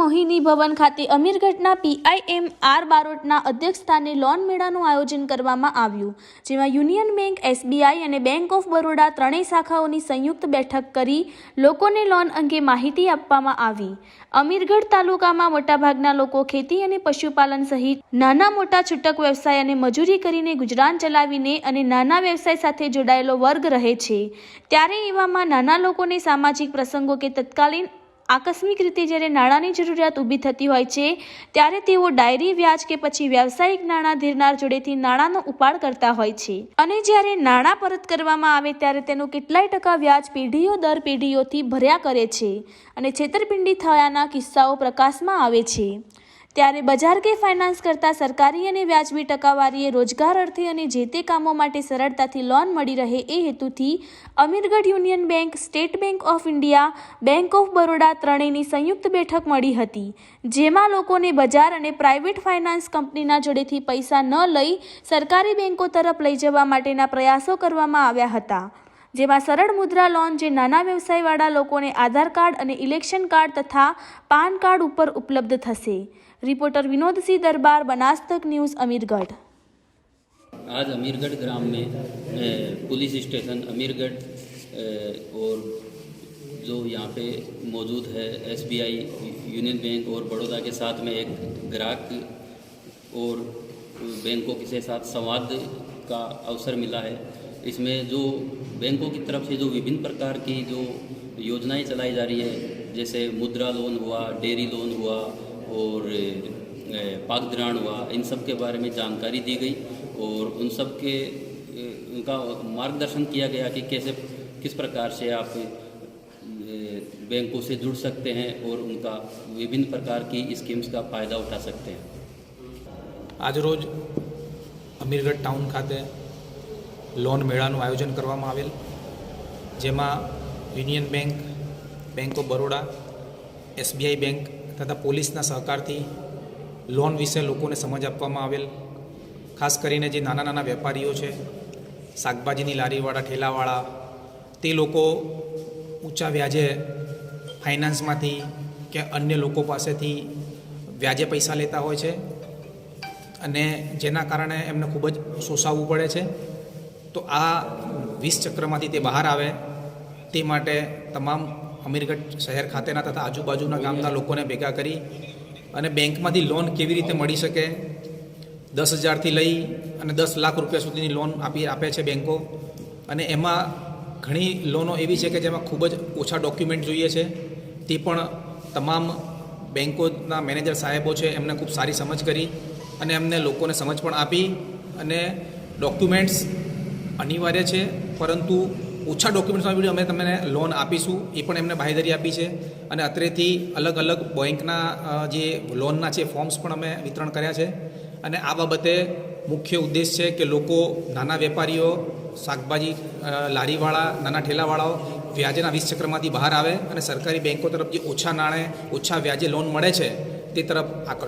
મોહિની ભવન ખાતે અમીરગઢના PIM R બારોટના અધ્યક્ષસ્થાને loan મેળાનું આયોજન કરવામાં આવ્યું, જેમાં યુનિયન બેંક, SBI અને બેંક ઓફ બરોડા ત્રણેય શાખાઓની સંયુક્ત બેઠક કરી લોકોને લોન અંગે માહિતી આપવામાં આવી। અમીરગઢ તાલુકામાં મોટાભાગના લોકો ખેતી અને પશુપાલન સહિત નાના મોટા છૂટક વ્યવસાય અને મજૂરી કરીને ગુજરાન ચલાવીને અને નાના વ્યવસાય સાથે જોડાયેલો વર્ગ રહે છે, ત્યારે એવામાં નાના લોકોને સામાજિક પ્રસંગો કે તત્કાલીન આકસ્મિક રીતે જ્યારે નાણાંની જરૂરિયાત ઊભી થતી હોય છે, ત્યારે તેઓ ડાયરી વ્યાજ કે પછી વ્યવસાયિક નાણાં ધીરનાર જોડેથી નાણાંનો ઉપાડ કરતા હોય છે અને જ્યારે નાણાં પરત કરવામાં આવે ત્યારે તેનું કેટલાય ટકા વ્યાજ પેઢીઓ દર પેઢીઓથી ભર્યા કરે છે અને છેતરપિંડી થયાના કિસ્સાઓ પ્રકાશમાં આવે છે। ત્યારે બજાર કે ફાઇનાન્સ કરતાં સરકારી અને વ્યાજબી ટકાવારીએ રોજગાર અર્થે અને જે તે કામો માટે સરળતાથી લોન મળી રહે એ હેતુથી Amirgadh union bank, state bank of India, bank of Baroda ત્રણેયની સંયુક્ત બેઠક મળી હતી, જેમાં લોકોને બજાર અને પ્રાઇવેટ ફાઇનાન્સ કંપનીના જોડેથી પૈસા ન લઈ સરકારી બેંકો તરફ લઈ જવા માટેના પ્રયાસો કરવામાં આવ્યા હતા, જેમાં સરળ મુદ્રા લોન જે નાના વ્યવસાયવાળા લોકોને આધાર કાર્ડ અને ઇલેક્શન કાર્ડ તથા પાન કાર્ડ ઉપર ઉપલબ્ધ થશે। रिपोर्टर विनोद सिंह दरबार, बनास तक न्यूज़, अमीरगढ़। आज अमीरगढ़ ग्राम में पुलिस स्टेशन अमीरगढ़ और जो यहाँ पे मौजूद है SBI, यूनियन बैंक और बड़ौदा के साथ में एक ग्राहक और बैंकों के साथ संवाद का अवसर मिला है। इसमें जो बैंकों की तरफ से जो विभिन्न प्रकार की जो योजनाएं चलाई जा रही है, जैसे मुद्रा लोन हुआ, डेयरी लोन हुआ और पाक धिराण हुआ, इन सब के बारे में जानकारी दी गई और उन सब के उनका मार्गदर्शन किया गया कि कैसे किस प्रकार से आप बैंकों से जुड़ सकते हैं और उनका विभिन्न प्रकार की स्कीम्स का फ़ायदा उठा सकते हैं। आज रोज अमीरगढ़ टाउन खाते लोन मेळाનું આયોજન કરવામાં આવેલ, જેમાં union bank, bank of Baroda, SBI bank તથા પોલીસના સહકારથી લોન વિશે લોકોને સમજ આપવામાં આવેલ। ખાસ કરીને જે નાના નાના વેપારીઓ છે, શાકભાજીની લારીવાળા, ઠેલાવાળા, તે લોકો ઊંચા વ્યાજે ફાઇનાન્સમાંથી કે અન્ય લોકો પાસેથી વ્યાજે પૈસા લેતા હોય છે અને જેના કારણે એમને ખૂબ જ શોષાવવું પડે છે। તો આ વિષ ચક્રમાંથી તે બહાર આવે તે માટે તમામ અમીરગઢ શહેર ખાતેના તથા આજુબાજુના ગામના લોકોને ભેગા કરી અને બેંકમાંથી લોન કેવી રીતે મળી શકે, 10,000થી લઈ અને 10 લાખ રૂપિયા સુધીની લોન આપે છે બેંકો, અને એમાં ઘણી લોનો એવી છે કે જેમાં ખૂબ જ ઓછા ડોક્યુમેન્ટ જોઈએ છે, તે પણ તમામ બેંકોના મેનેજર સાહેબો છે એમને ખૂબ સારી સમજ કરી અને એમને લોકોને સમજ પણ આપી અને ડોક્યુમેન્ટ્સ અનિવાર્ય છે પરંતુ ઓછા ડોક્યુમેન્ટ્સમાં બી અમે તમને લોન આપીશું એ પણ એમને બાંહેધરી આપી છે અને અત્રેથી અલગ અલગ બેંકના જે લોનના છે ફોર્મ્સ પણ અમે વિતરણ કર્યા છે અને આ બાબતે મુખ્ય ઉદ્દેશ છે કે લોકો, નાના વેપારીઓ, શાકભાજી લારીવાળા, નાના ઠેલાવાળાઓ વ્યાજના વિષ ચક્રમાંથી બહાર આવે અને સરકારી બેંકો તરફ જે ઓછા નાણે, ઓછા વ્યાજે લોન મળે છે તે તરફ આકર્ષાય।